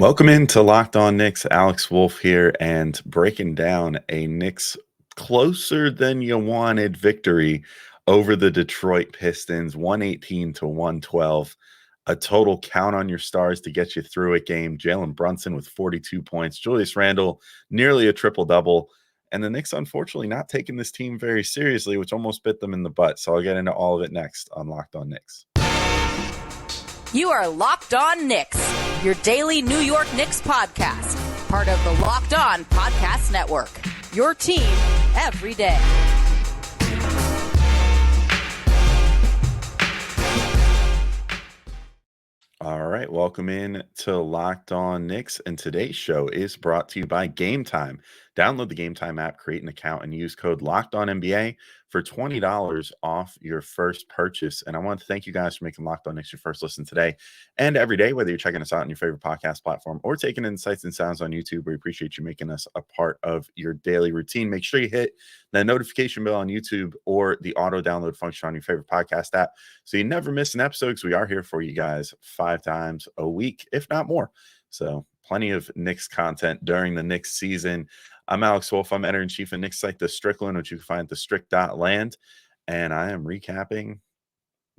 Welcome into Locked On Knicks. Alex Wolf here, and breaking down a Knicks closer than you wanted victory over the Detroit Pistons, 118 to 112. A total count on your stars to get you through a game. Jalen Brunson with 42 points, Julius Randle nearly a triple double, and the Knicks unfortunately not taking this team very seriously, which almost bit them in the butt. So I'll get into all of it next on Locked On Knicks. You are Locked On Knicks, your daily New York Knicks podcast, part of the Locked On Podcast Network, your team every day. All right, welcome in to Locked On Knicks, and today's show is brought to you by Gametime. Download the Gametime app, create an account, and use code LOCKEDONNBA for $20 off your first purchase. And I want to thank you guys for making Locked On Knicks your first listen today and every day, whether you're checking us out on your favorite podcast platform or taking in sights and sounds on YouTube. We appreciate you making us a part of your daily routine. Make sure you hit the notification bell on YouTube or the auto download function on your favorite podcast app so you never miss an episode, because we are here for you guys 5 times a week, if not more. So plenty of Knicks content during the Knicks season. I'm Alex Wolf. I'm editor-in-chief of Knicks site, The Strickland, which you can find at thestrick.land. And I am recapping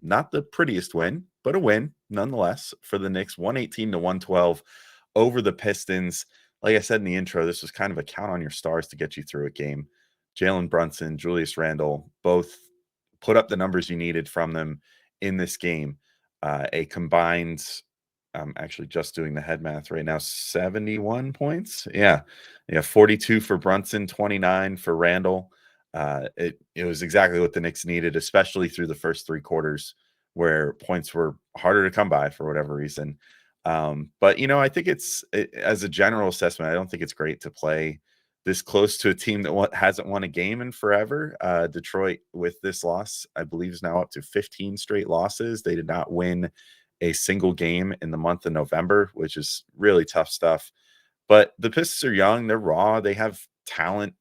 not the prettiest win, but a win nonetheless for the Knicks, 118 to 112 over the Pistons. Like I said in the intro, this was kind of a count on your stars to get you through a game. Jalen Brunson, Julius Randle, both put up the numbers you needed from them in this game. A combined, I'm actually just doing the head math right now, 71 points. Yeah, 42 for Brunson, 29 for Randle. It was exactly what the Knicks needed, especially through the first 3 quarters where points were harder to come by for whatever reason. But, I think as a general assessment, I don't think it's great to play this close to a team that hasn't won a game in forever. Detroit, with this loss, I believe, is now up to 15 straight losses. They did not win a single game in the month of November, which is really tough stuff. But the Pistons are young, they're raw, they have talent,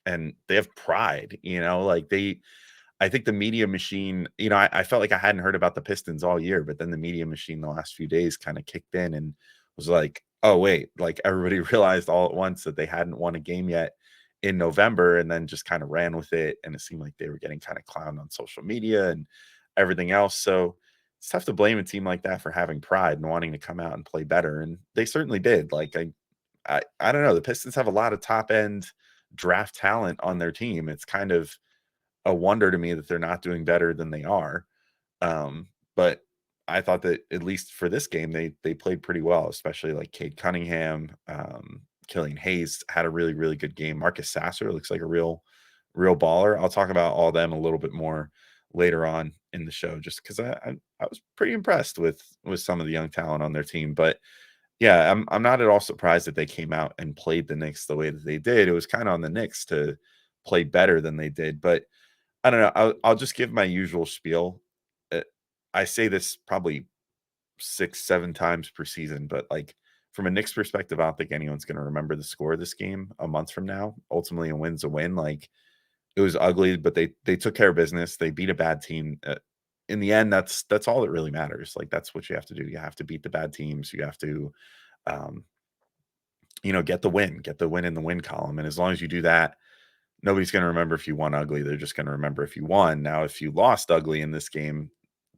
and they have pride. I think the media machine, I felt like I hadn't heard about the Pistons all year, but then the media machine the last few days kind of kicked in and was like, oh, wait, like everybody realized all at once that they hadn't won a game yet in November, and then just kind of ran with it. And it seemed like they were getting kind of clowned on social media and everything else. So it's tough to blame a team like that for having pride and wanting to come out and play better. And they certainly did. I don't know. The Pistons have a lot of top end draft talent on their team. It's kind of a wonder to me that they're not doing better than they are. But I thought that at least for this game, they played pretty well, especially like Cade Cunningham, Killian Hayes had a really, really good game. Marcus Sasser looks like a real baller. I'll talk about all of them a little bit more later on in the show, just because I was pretty impressed with some of the young talent on their team. But yeah, I'm not at all surprised that they came out and played the Knicks the way that they did. It was kind of on the Knicks to play better than they did. But I don't know. I'll just give my usual spiel. I say this probably 6-7 times per season, but like from a Knicks perspective, I don't think anyone's going to remember the score of this game a month from now. Ultimately, a win's a win. Like, it was ugly, but they took care of business. They beat a bad team. In the end, that's all that really matters. Like, that's what you have to do. You have to beat the bad teams. You have to, um, get the win in the win column. And as long as you do that, nobody's going to remember if you won ugly. They're just going to remember if you won. Now, if you lost ugly in this game,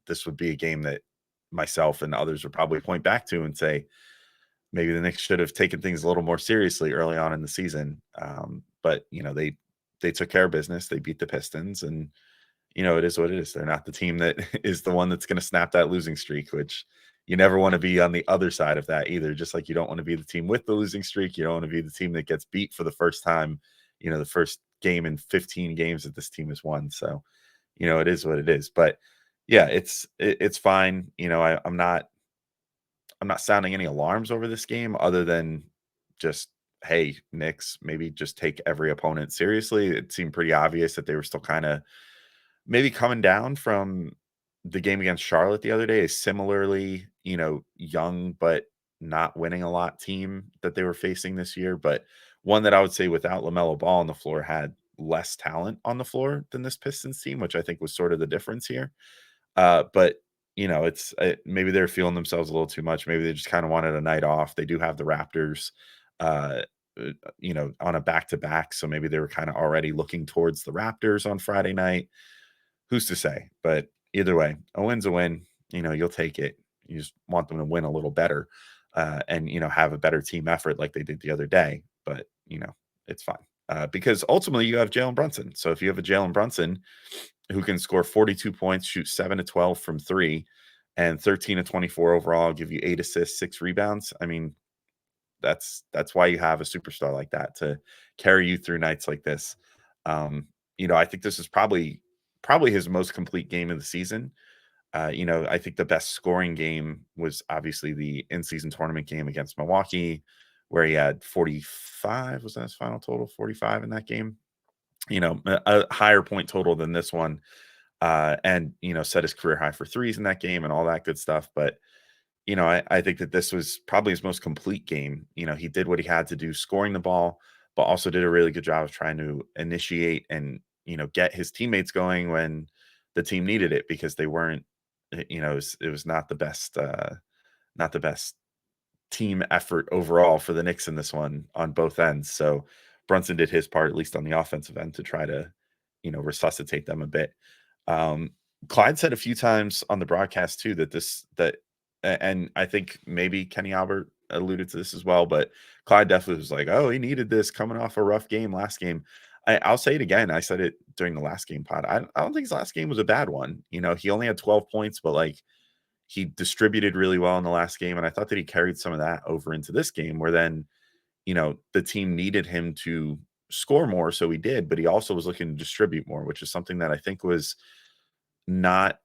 this would be a game that myself and others would probably point back to and say, maybe the Knicks should have taken things a little more seriously early on in the season. But they took care of business. They beat the Pistons, and it is what it is. They're not the team that is the one that's going to snap that losing streak, which you never want to be on the other side of that either. Just like you don't want to be the team with the losing streak. You don't want to be the team that gets beat for the first time, the first game in 15 games that this team has won. So, it is what it is. But yeah, it's fine. I'm not sounding any alarms over this game other than just, hey, Knicks, maybe just take every opponent seriously. It seemed pretty obvious that they were still kind of maybe coming down from the game against Charlotte the other day, a similarly, young but not winning a lot team that they were facing this year. But one that I would say without LaMelo Ball on the floor had less talent on the floor than this Pistons team, which I think was sort of the difference here. But it's maybe they're feeling themselves a little too much. Maybe they just kind of wanted a night off. They do have the Raptors, uh, on a back-to-back. So maybe they were kind of already looking towards the Raptors on Friday night. Who's to say? But either way, a win's a win. You'll take it. You just want them to win a little better, and have a better team effort like they did the other day. But it's fine because ultimately you have Jalen Brunson. So if you have a Jalen Brunson who can score 42 points, shoot 7 to 12 from three, and 13 to 24 overall, give you 8 assists, 6 rebounds. I mean, that's why you have a superstar like that to carry you through nights like this. I think this is probably his most complete game of the season. I think the best scoring game was obviously the in-season tournament game against Milwaukee, where he had 45. Was that his final total? 45 in that game. A higher point total than this one, and set his career high for threes in that game and all that good stuff. But I think that this was probably his most complete game. He did what he had to do, scoring the ball, but also did a really good job of trying to initiate and get his teammates going when the team needed it, because they weren't. It was not the best, team effort overall for the Knicks in this one on both ends. So Brunson did his part, at least on the offensive end, to try to, resuscitate them a bit. Clyde said a few times on the broadcast too and I think maybe Kenny Albert alluded to this as well, but Clyde definitely was like, "Oh, he needed this coming off a rough game last game." I'll say it again. I said it during the last game pod. I don't think his last game was a bad one. He only had 12 points, but like he distributed really well in the last game. And I thought that he carried some of that over into this game, where then, the team needed him to score more. So he did, but he also was looking to distribute more, which is something that I think was not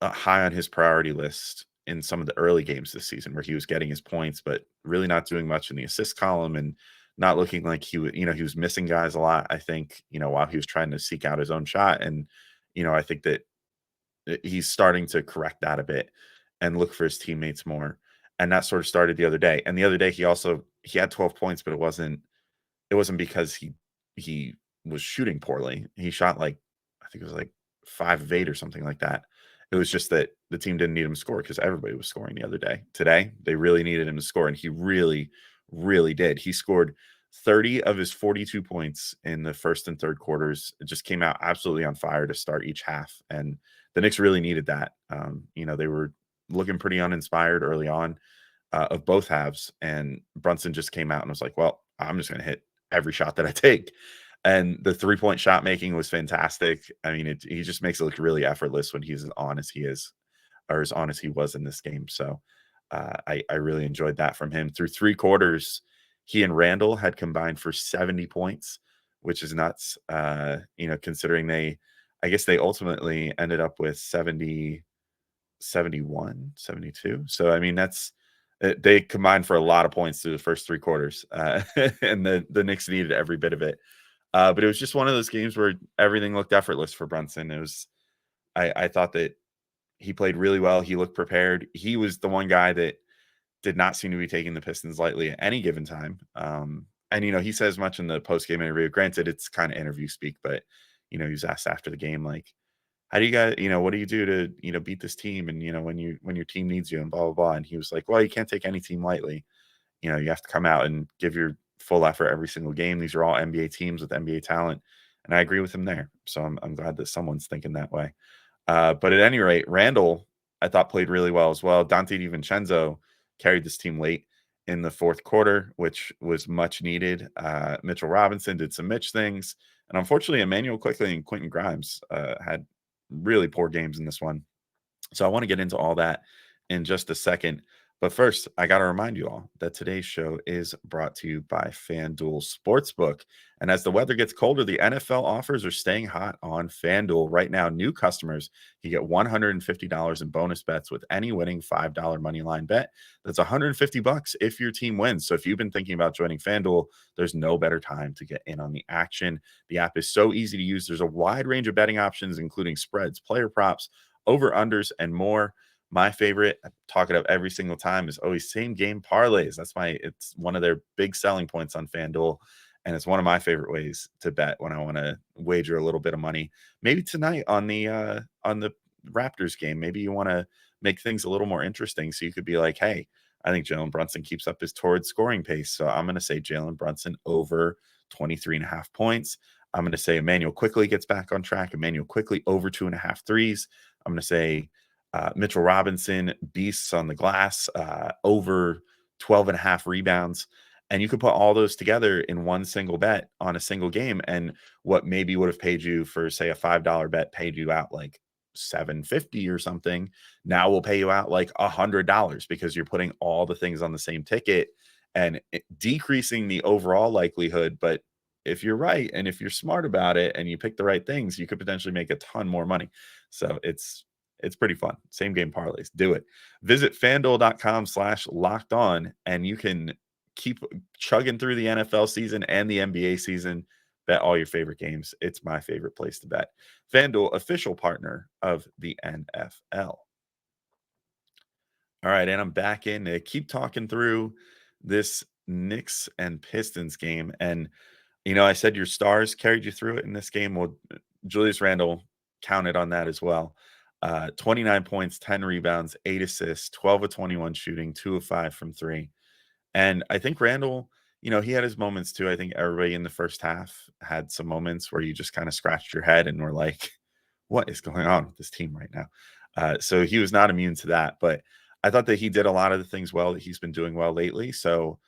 high on his priority list in some of the early games this season, where he was getting his points, but really not doing much in the assist column and not looking like he would, he was missing guys a lot, I think, while he was trying to seek out his own shot. And, I think that he's starting to correct that a bit and look for his teammates more. And that sort of started the other day. And the other day he had 12 points, but it wasn't because he was shooting poorly. He shot like, I think it was like 5 of 8 or something like that. It was just that the team didn't need him to score because everybody was scoring the other day. Today, they really needed him to score, and he really, really did. He scored 30 of his 42 points in the first and third quarters. It just came out absolutely on fire to start each half, and the Knicks really needed that. They were looking pretty uninspired early on of both halves, and Brunson just came out and was like, "Well, I'm just going to hit every shot that I take." And the 3-point shot making was fantastic. I mean, he just makes it look really effortless when he's as on as he is, or as on as he was in this game. So I really enjoyed that from him. Through 3 quarters, he and Randle had combined for 70 points, which is nuts. Considering I guess they ultimately ended up with 70, 71, 72. So, I mean, they combined for a lot of points through the first 3 quarters, and the Knicks needed every bit of it. But it was just one of those games where everything looked effortless for Brunson. I thought that he played really well. He looked prepared. He was the one guy that did not seem to be taking the Pistons lightly at any given time. And, he says much in the post-game interview. Granted, it's kind of interview speak, but, he was asked after the game, like, how do you guys, what do you do to, beat this team? And, when your team needs you and blah, blah, blah. And he was like, well, you can't take any team lightly. You have to come out and give your full effort every single game. These are all NBA teams with NBA talent. And I agree with him there. So I'm glad that someone's thinking that way. But at any rate, Randle, I thought, played really well as well. Dante DiVincenzo carried this team late in the fourth quarter, which was much needed. Mitchell Robinson did some Mitch things. And unfortunately, Emmanuel Quickley and Quinton Grimes had really poor games in this one. So I want to get into all that in just a second. But first, I got to remind you all that today's show is brought to you by FanDuel Sportsbook. And as the weather gets colder, the NFL offers are staying hot on FanDuel. Right now, new customers can get $150 in bonus bets with any winning $5 moneyline bet. That's $150 if your team wins. So if you've been thinking about joining FanDuel, there's no better time to get in on the action. The app is so easy to use. There's a wide range of betting options, including spreads, player props, over-unders, and more. My favorite, I talk it up every single time, is always same game parlays. It's one of their big selling points on FanDuel. And it's one of my favorite ways to bet when I want to wager a little bit of money. Maybe tonight on the Raptors game. Maybe you want to make things a little more interesting. So you could be like, hey, I think Jalen Brunson keeps up his torrid scoring pace. So I'm going to say Jalen Brunson over 23.5 points. I'm going to say Emmanuel Quickley gets back on track. Emmanuel Quickley over 2.5 threes. I'm going to say Mitchell Robinson beasts on the glass, over 12.5 rebounds. And you could put all those together in one single bet on a single game. And what maybe would have paid you for, say, a $5 bet paid you out like $7.50 or something. Now will pay you out like $100 because you're putting all the things on the same ticket and decreasing the overall likelihood. But if you're right and if you're smart about it and you pick the right things, you could potentially make a ton more money. So it's pretty fun. Same game parlays. Do it. Visit FanDuel.com/locked on and you can keep chugging through the NFL season and the NBA season. Bet all your favorite games. It's my favorite place to bet. FanDuel, official partner of the NFL. All right, and I'm back in to keep talking through this Knicks and Pistons game. And, I said your stars carried you through it in this game. Well, Julius Randle counted on that as well. 29 points, 10 rebounds, 8 assists, 12 of 21 shooting, 2 of 5 from 3. And I think Randle, he had his moments too. I think everybody in the first half had some moments where you just kind of scratched your head and were like, what is going on with this team right now? So he was not immune to that. But I thought that he did a lot of the things well that he's been doing well lately. So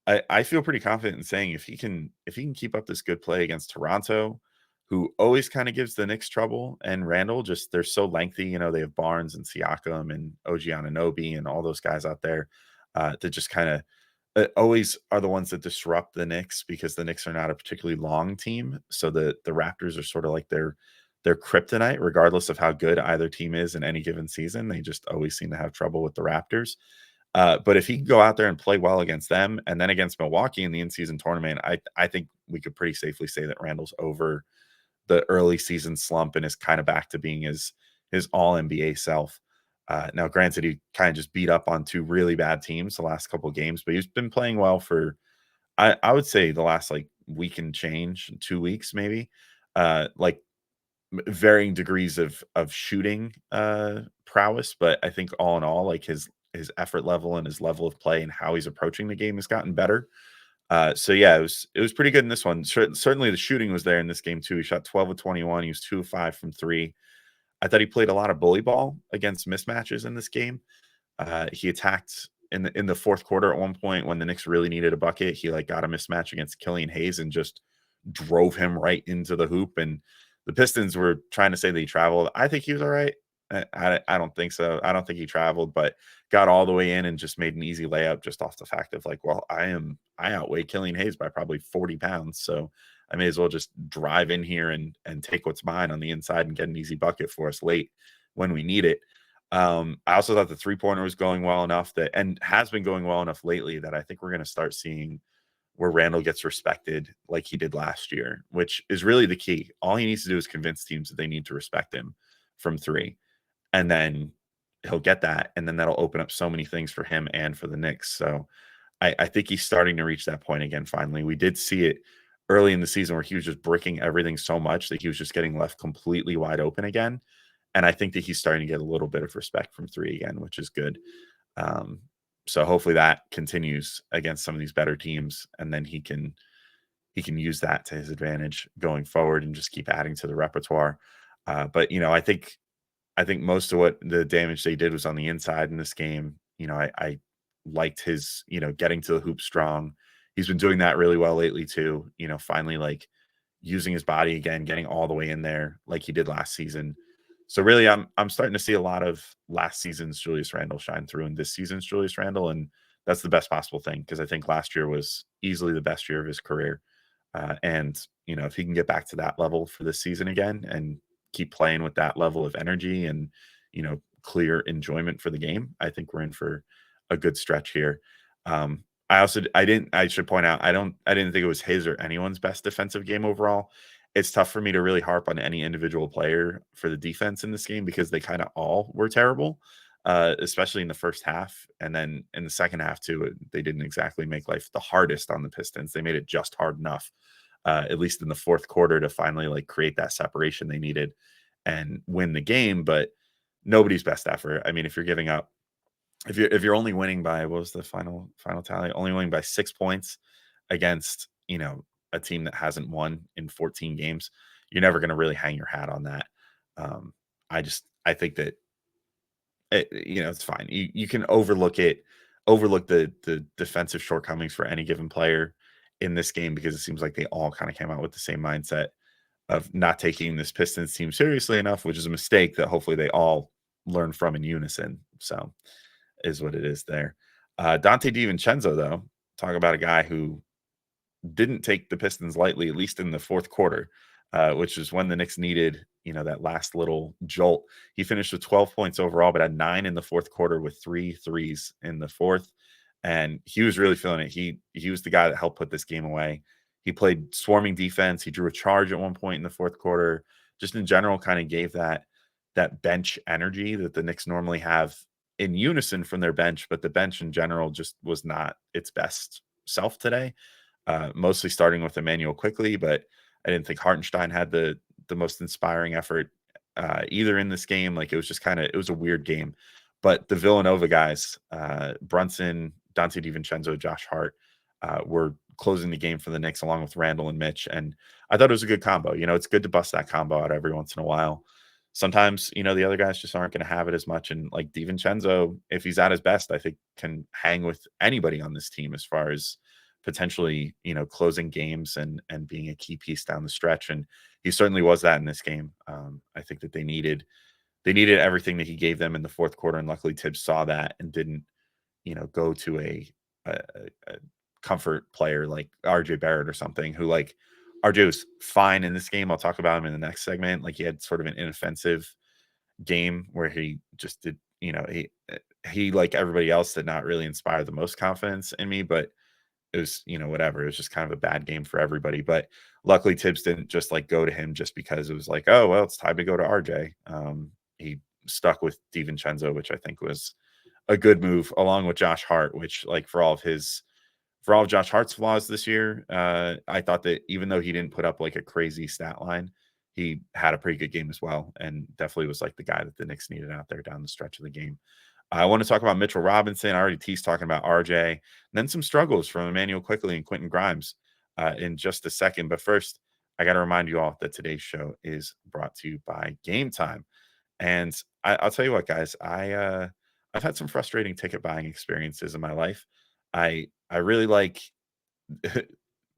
I feel pretty confident in saying if he can keep up this good play against Toronto, who always kind of gives the Knicks trouble, and Randle, just they're so lengthy. They have Barnes and Siakam and OG Anunoby and all those guys out there that just kind of always are the ones that disrupt the Knicks because the Knicks are not a particularly long team. So the Raptors are sort of like their kryptonite, regardless of how good either team is in any given season. They just always seem to have trouble with the Raptors. But if he can go out there and play well against them and then against Milwaukee in the in-season tournament, I think we could pretty safely say that Randle's over the early season slump and is kind of back to being his all NBA self. Now, granted, he kind of just beat up on 2 really bad teams the last couple of games, but he's been playing well for, I would say, the last like week and change, 2 weeks maybe. Like varying degrees of shooting prowess, but I think all in all, like his effort level and his level of play and how he's approaching the game has gotten better. So yeah, it was pretty good in this one. Certainly the shooting was there in this game too. He shot 12 of 21. He was 2 of 5 from 3. I thought he played a lot of bully ball against mismatches in this game. He attacked in the fourth quarter at one point when the Knicks really needed a bucket. He like got a mismatch against Killian Hayes and just drove him right into the hoop. And the Pistons were trying to say that he traveled. I think he was all right. I don't think so. I don't think he traveled, but got all the way in and just made an easy layup just off the fact of like, well, I outweigh Killian Hayes by probably 40 pounds. So I may as well just drive in here and take what's mine on the inside and get an easy bucket for us late when we need it. I also thought the 3-pointer was going well enough and has been going well enough lately that I think we're going to start seeing where Randle gets respected like he did last year, which is really the key. All he needs to do is convince teams that they need to respect him from 3. And then he'll get that. And then that'll open up so many things for him and for the Knicks. So I think he's starting to reach that point again, finally. We did see it early in the season where he was just bricking everything so much that he was just getting left completely wide open again. And I think that he's starting to get a little bit of respect from 3 again, which is good. So hopefully that continues against some of these better teams. And then he can use that to his advantage going forward and just keep adding to the repertoire. But, I think most of what the damage they did was on the inside in this game. I liked his, getting to the hoop strong. He's been doing that really well lately too. Finally like using his body again, getting all the way in there like he did last season. So really I'm starting to see a lot of last season's Julius Randle shine through in this season's Julius Randle. And that's the best possible thing because I think last year was easily the best year of his career. And if he can get back to that level for this season again and keep playing with that level of energy and, clear enjoyment for the game, I think we're in for a good stretch here. I should point out, I didn't think it was his or anyone's best defensive game overall. It's tough for me to really harp on any individual player for the defense in this game because they kind of all were terrible, especially in the first half. And then in the second half too, they didn't exactly make life the hardest on the Pistons. They made it just hard enough, at least in the fourth quarter, to finally like create that separation they needed and win the game. But nobody's best effort. I mean, if you're giving up, if you're only winning by, what was the final tally? Only winning by 6 points against, a team that hasn't won in 14 games, you're never going to really hang your hat on that. Um, I think that it's fine. You can overlook the defensive shortcomings for any given player in this game, because it seems like they all kind of came out with the same mindset of not taking this Pistons team seriously enough, which is a mistake that hopefully they all learn from in unison. So is what it is there. Dante DiVincenzo, though, talk about a guy who didn't take the Pistons lightly, at least in the fourth quarter, which is when the Knicks needed, that last little jolt. He finished with 12 points overall, but had 9 in the fourth quarter with 3 threes in the fourth. And he was really feeling it. He was the guy that helped put this game away. He played swarming defense. He drew a charge at one point in the fourth quarter. Just in general, kind of gave that bench energy that the Knicks normally have in unison from their bench, but the bench in general just was not its best self today. Mostly starting with Emmanuel quickly, but I didn't think Hartenstein had the most inspiring effort either in this game. Like, it was just it was a weird game. But the Villanova guys, Brunson, Dante DiVincenzo, Josh Hart, were closing the game for the Knicks along with Randle and Mitch. And I thought it was a good combo. It's good to bust that combo out every once in a while. Sometimes, the other guys just aren't going to have it as much. And like DiVincenzo, if he's at his best, I think can hang with anybody on this team as far as potentially, closing games and being a key piece down the stretch. And he certainly was that in this game. I think that they needed everything that he gave them in the fourth quarter. And luckily Tibbs saw that and didn't, go to a comfort player like RJ Barrett or something, who, like, RJ was fine in this game. I'll talk about him in the next segment. Like, he had sort of an inoffensive game where he just did, he like everybody else did not really inspire the most confidence in me, but it was, whatever. It was just kind of a bad game for everybody. But luckily Tibbs didn't just like go to him just because it was like, oh, well, it's time to go to RJ. He stuck with DiVincenzo, which I think was a good move, along with Josh Hart, which, like, for all of Josh Hart's flaws this year, I thought that even though he didn't put up like a crazy stat line, he had a pretty good game as well, and definitely was like the guy that the Knicks needed out there down the stretch of the game. I want to talk about Mitchell Robinson. I already teased talking about RJ, and then some struggles from Emmanuel Quickly and Quinton Grimes in just a second. But first, I got to remind you all that today's show is brought to you by Gametime. And I'll tell you what, guys, I've had some frustrating ticket buying experiences in my life. I really like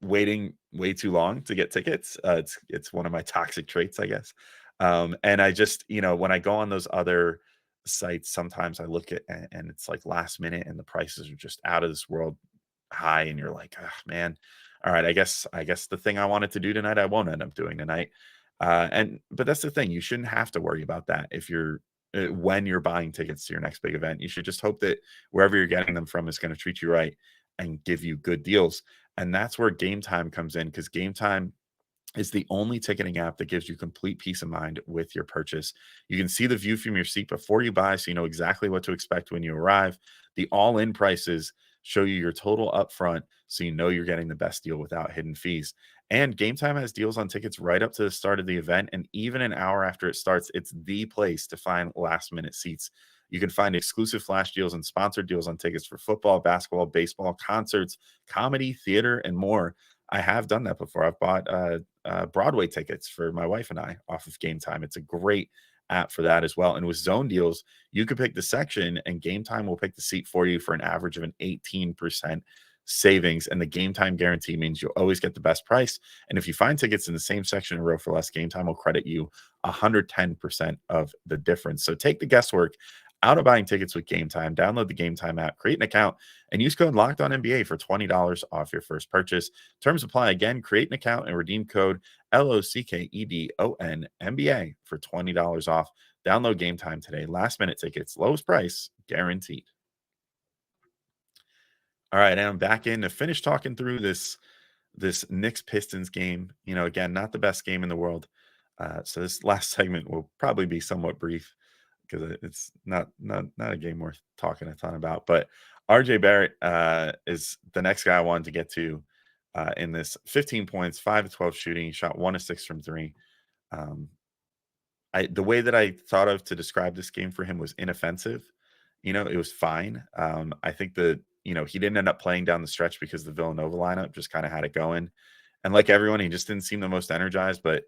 waiting way too long to get tickets. It's one of my toxic traits, I guess. And I just, when I go on those other sites, sometimes I look at and it's like last minute and the prices are just out of this world high, and you're like, oh, man, all right, I guess the thing I wanted to do tonight I won't end up doing tonight. But that's the thing, you shouldn't have to worry about that if you're when you're buying tickets to your next big event. You should just hope that wherever you're getting them from is going to treat you right and give you good deals. And that's where Gametime comes in, because Gametime is the only ticketing app that gives you complete peace of mind with your purchase. You can see the view from your seat before you buy, so you know exactly what to expect when you arrive. The all-in prices show you your total upfront, so you know you're getting the best deal without hidden fees. And Gametime has deals on tickets right up to the start of the event, and even an hour after it starts. It's the place to find last-minute seats. You can find exclusive flash deals and sponsored deals on tickets for football, basketball, baseball, concerts, comedy, theater, and more. I have done that before. I've bought Broadway tickets for my wife and I off of Gametime. It's a great app for that as well. And with zone deals, you can pick the section and Gametime will pick the seat for you for an average of an 18% savings. And the Gametime guarantee means you'll always get the best price. And if you find tickets in the same section in a row for less, Gametime will credit you 110% of the difference. So take the guesswork out of buying tickets with Gametime. Download the Gametime app, create an account, and use code LOCKEDONNBA for $20 off your first purchase. Terms apply. Again, create an account and redeem code LOCKEDONNBA for $20 off. Download Gametime today. Last minute tickets, lowest price guaranteed. All right, and I'm back in to finish talking through this Knicks Pistons game. Again, not the best game in the world. So this last segment will probably be somewhat brief, because it's not a game worth talking a ton about. But RJ Barrett is the next guy I wanted to get to in this. 15 points, 5 of 12 shooting. He shot 1 of 6 from 3. the way that I thought of to describe this game for him was inoffensive. It was fine. I think that, he didn't end up playing down the stretch because the Villanova lineup just kind of had it going. And like everyone, he just didn't seem the most energized, but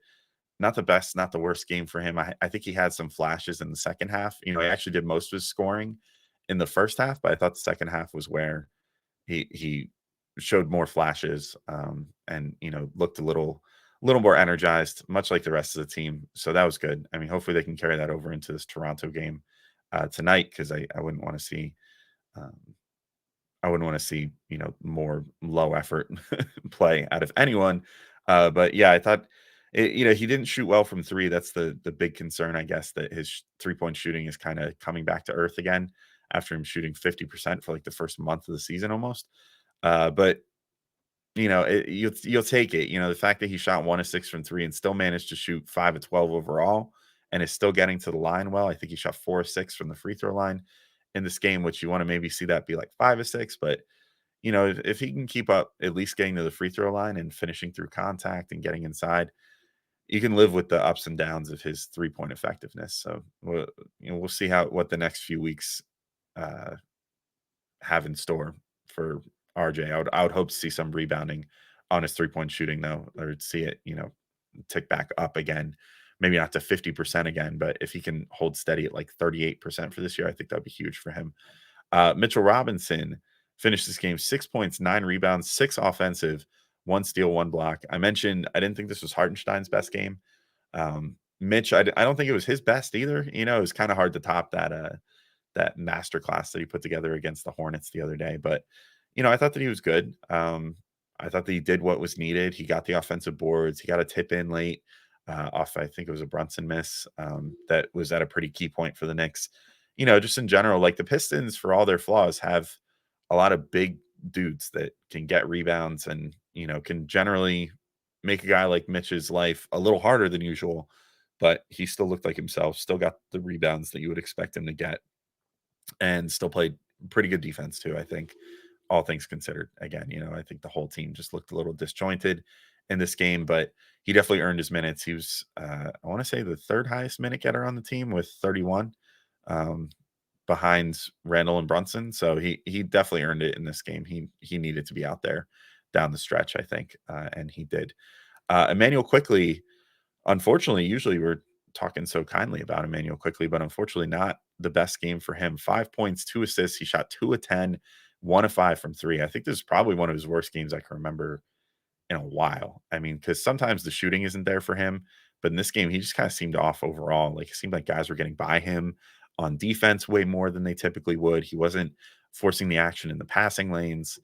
not the best, not the worst game for him. I think he had some flashes in the second half. He actually did most of his scoring in the first half, but I thought the second half was where he showed more flashes, and looked a little more energized, much like the rest of the team. So that was good. I mean, hopefully they can carry that over into this Toronto game tonight, because I wouldn't want to see um, more low effort play out of anyone. But yeah, I thought he didn't shoot well from three. That's the big concern, I guess, that his 3-point shooting is kind of coming back to earth again after him shooting 50% for like the first month of the season almost. But you'll take it. The fact that he shot 1 of 6 from three and still managed to shoot 5 of 12 overall and is still getting to the line well. I think he shot 4 of 6 from the free throw line in this game, which you want to maybe see that be like 5 of 6. But if he can keep up at least getting to the free throw line and finishing through contact and getting inside, you can live with the ups and downs of his 3-point effectiveness. So we'll see what the next few weeks uh, have in store for RJ. I would hope to see some rebounding on his 3-point shooting, though, or see it, tick back up again. Maybe not to 50% again, but if he can hold steady at like 38% for this year, I think that'd be huge for him. Mitchell Robinson finished this game 6 points, 9 rebounds, 6 offensive, 1 steal, 1 block. I mentioned I didn't think this was Hartenstein's best game. Mitch, I don't think it was his best either. It was kind of hard to top that masterclass that he put together against the Hornets the other day. But, I thought that he was good. I thought that he did what was needed. He got the offensive boards. He got a tip in late off, I think it was a Brunson miss that was at a pretty key point for the Knicks. Just in general, like the Pistons, for all their flaws, have a lot of big dudes that can get rebounds and, can generally make a guy like Mitch's life a little harder than usual. But he still looked like himself, still got the rebounds that you would expect him to get, and still played pretty good defense too, I think, all things considered. Again, I think the whole team just looked a little disjointed in this game, but he definitely earned his minutes. He was, I want to say, the third highest minute getter on the team with 31, um, behind Randle and Brunson. So he definitely earned it in this game. He needed to be out there down the stretch, I think, and he did. Emmanuel Quickly, unfortunately, usually we're talking so kindly about Emmanuel Quickly, but unfortunately not the best game for him. 5 points, 2 assists. He shot 2 of 10, 1 of 5 from three. I think this is probably one of his worst games I can remember in a while. I mean, because sometimes the shooting isn't there for him, but in this game, he just kind of seemed off overall. Like, it seemed like guys were getting by him on defense way more than they typically would. He wasn't forcing the action in the passing lanes.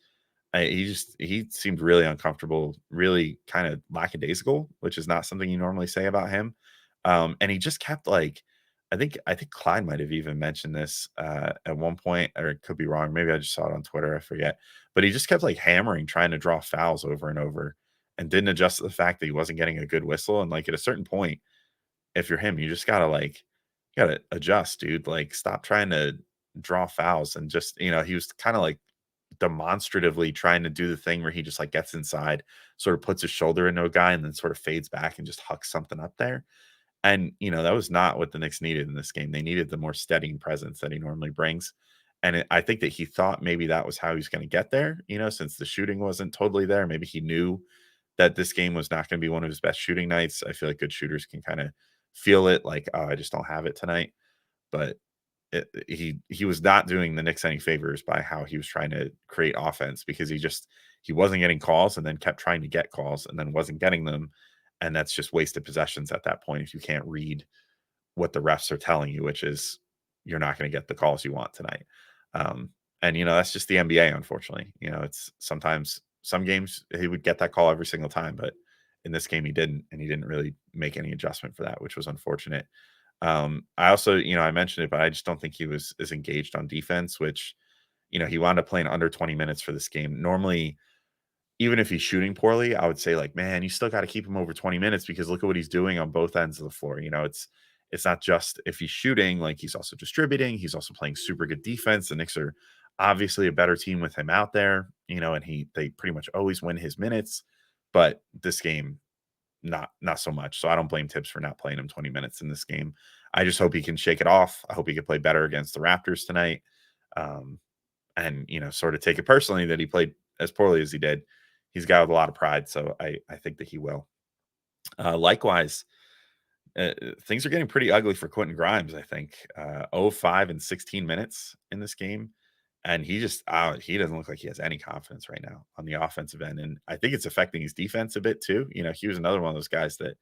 He seemed really uncomfortable, really kind of lackadaisical, which is not something you normally say about him. And he just kept like, I think Clyde might have even mentioned this at one point, or it could be wrong. Maybe I just saw it on Twitter. I forget. But he just kept like hammering, trying to draw fouls over and over, and didn't adjust to the fact that he wasn't getting a good whistle. And like at a certain point, if you're him, you just gotta adjust, dude. Like, stop trying to draw fouls, and just, he was kind of like demonstratively trying to do the thing where he just like gets inside, sort of puts his shoulder into a guy, and then sort of fades back and just hucks something up there. And, that was not what the Knicks needed in this game. They needed the more steadying presence that he normally brings. And I think that he thought maybe that was how he was going to get there, since the shooting wasn't totally there. Maybe he knew that this game was not going to be one of his best shooting nights. I feel like good shooters can kind of feel it, like, oh, I just don't have it tonight. But he was not doing the Knicks any favors by how he was trying to create offense, because he wasn't getting calls, and then kept trying to get calls and then wasn't getting them. And that's just wasted possessions at that point if you can't read what the refs are telling you, which is you're not going to get the calls you want tonight. And that's just the NBA, unfortunately. It's sometimes some games he would get that call every single time, but in this game he didn't, and he didn't really make any adjustment for that, which was unfortunate. I also, I mentioned it, but I just don't think he was as engaged on defense, which, he wound up playing under 20 minutes for this game. Normally, even if he's shooting poorly, I would say, like, man, you still got to keep him over 20 minutes, because look at what he's doing on both ends of the floor. It's not just if he's shooting, like, he's also distributing. He's also playing super good defense. The Knicks are obviously a better team with him out there, and they pretty much always win his minutes. But this game, not so much. So I don't blame Tibbs for not playing him 20 minutes in this game. I just hope he can shake it off. I hope he can play better against the Raptors tonight. Um, and sort of take it personally that he played as poorly as he did. He's got a lot of pride, so I think that he will. Likewise, things are getting pretty ugly for Quinton Grimes. I think 5 and 16 minutes in this game, and he just he doesn't look like he has any confidence right now on the offensive end, and I think it's affecting his defense a bit too. He was another one of those guys that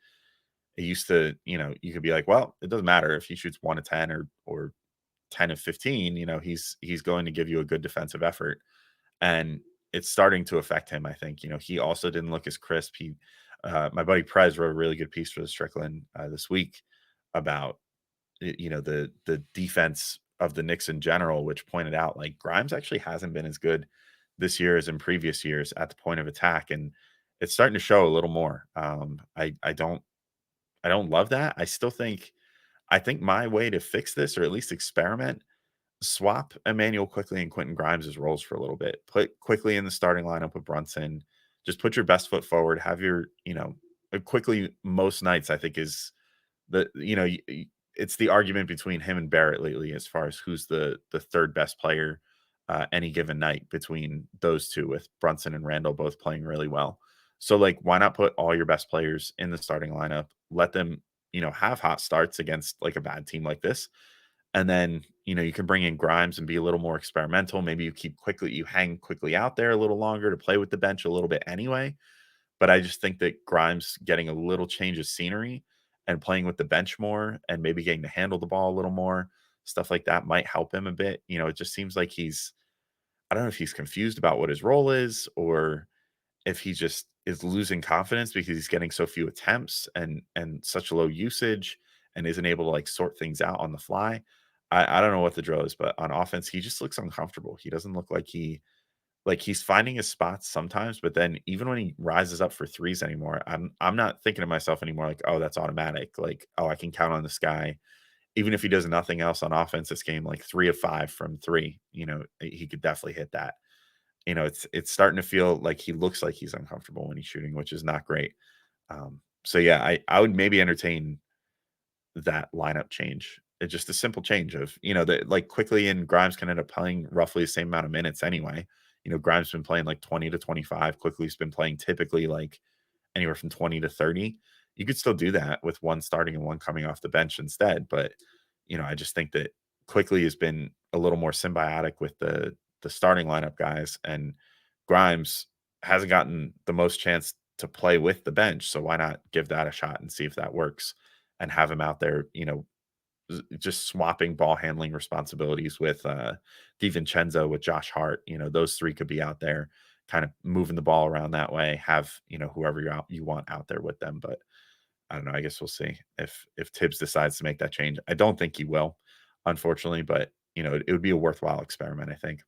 it used to, you could be like, well, it doesn't matter if he shoots 1 of 10 or 10 of 15. He's going to give you a good defensive effort, and it's starting to affect him. I think he also didn't look as crisp. My buddy Prez wrote a really good piece for the Strickland this week about the defense of the Knicks in general, which pointed out like Grimes actually hasn't been as good this year as in previous years at the point of attack, and it's starting to show a little more. I don't love that. I think my way to fix this, or at least experiment, swap Emmanuel Quickly and Quinton Grimes' roles for a little bit. Put Quickly in the starting lineup with Brunson. Just put your best foot forward. Have your, Quickly most nights, I think, is it's the argument between him and Barrett lately as far as who's the third best player any given night between those two, with Brunson and Randall both playing really well. So, like, why not put all your best players in the starting lineup? Let them, have hot starts against like a bad team like this, and then, you can bring in Grimes and be a little more experimental. Maybe you hang Quickly out there a little longer to play with the bench a little bit anyway. But I just think that Grimes getting a little change of scenery and playing with the bench more and maybe getting to handle the ball a little more, stuff like that might help him a bit. It just seems like I don't know if he's confused about what his role is, or if he just is losing confidence because he's getting so few attempts and such low usage and isn't able to like sort things out on the fly. I don't know what the drill is, but on offense, he just looks uncomfortable. He doesn't look like he's finding his spots sometimes, but then even when he rises up for threes anymore, I'm not thinking to myself anymore like, oh, that's automatic. Like, oh, I can count on this guy. Even if he does nothing else on offense this game, like 3 of 5 from 3, he could definitely hit that. It's starting to feel like he looks like he's uncomfortable when he's shooting, which is not great. So yeah, I would maybe entertain that lineup change. It's just a simple change of, that like Quickly and Grimes can end up playing roughly the same amount of minutes anyway. Grimes been playing like 20 to 25. Quickly's been playing typically like anywhere from 20 to 30. You could still do that with one starting and one coming off the bench instead. But, I just think that Quickly has been a little more symbiotic with the starting lineup guys, and Grimes hasn't gotten the most chance to play with the bench. So why not give that a shot and see if that works, and have him out there, just swapping ball handling responsibilities with DiVincenzo, with Josh Hart. Those three could be out there kind of moving the ball around that way. Have, whoever you want out there with them. But I don't know. I guess we'll see if Tibbs decides to make that change. I don't think he will, unfortunately, but it would be a worthwhile experiment, I think.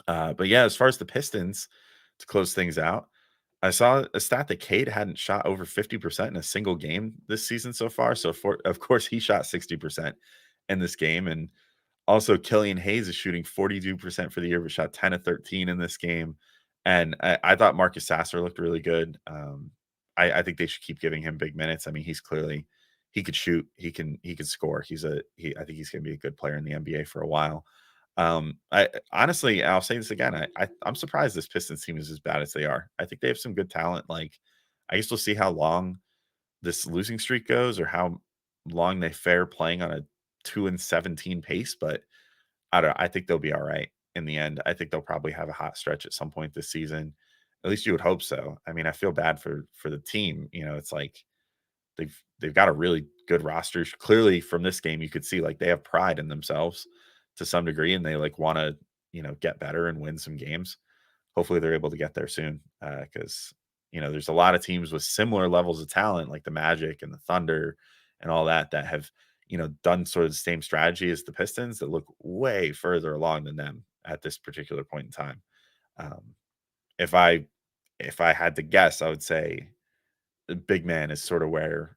But yeah, as far as the Pistons, to close things out, I saw a stat that Cade hadn't shot over 50% in a single game this season so far. So, of course, he shot 60% in this game. And also, Killian Hayes is shooting 42% for the year, but shot 10 of 13 in this game. And I thought Marcus Sasser looked really good. I think they should keep giving him big minutes. I mean, he could shoot, he can score. I think he's going to be a good player in the NBA for a while. I honestly, I'll say this again. I'm surprised this Pistons team is as bad as they are. I think they have some good talent. Like, I guess we'll see how long this losing streak goes, or how long they fare playing on a 2-17 pace. But I think they'll be all right in the end. I think they'll probably have a hot stretch at some point this season. At least you would hope so. I mean, I feel bad for the team. It's like they've got a really good roster. Clearly, from this game, you could see like they have pride in themselves to some degree, and they like want to get better and win some games. Hopefully, they're able to get there soon, because there's a lot of teams with similar levels of talent, like the Magic and the Thunder and all that have done sort of the same strategy as the Pistons, that look way further along than them at this particular point in time. Um, if I had to guess, I would say the big man is sort of where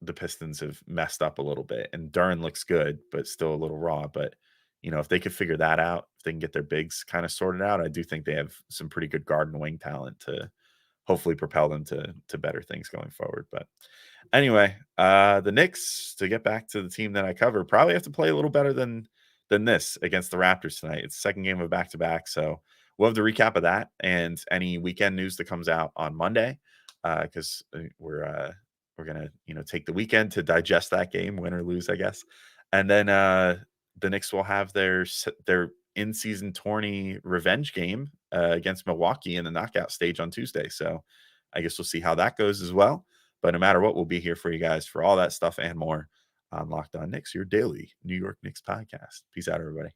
the Pistons have messed up a little bit. And Duren looks good, but still a little raw. But if they could figure that out, if they can get their bigs kind of sorted out, I do think they have some pretty good guard and wing talent to hopefully propel them to better things going forward. But anyway, the Knicks, to get back to the team that I cover, probably have to play a little better than this against the Raptors tonight. It's the second game of back-to-back, so we'll have the recap of that and any weekend news that comes out on Monday, because we're gonna take the weekend to digest that game, win or lose, I guess, and then the Knicks will have their in-season tourney revenge game against Milwaukee in the knockout stage on Tuesday. So I guess we'll see how that goes as well. But no matter what, we'll be here for you guys for all that stuff and more on Locked On Knicks, your daily New York Knicks podcast. Peace out, everybody.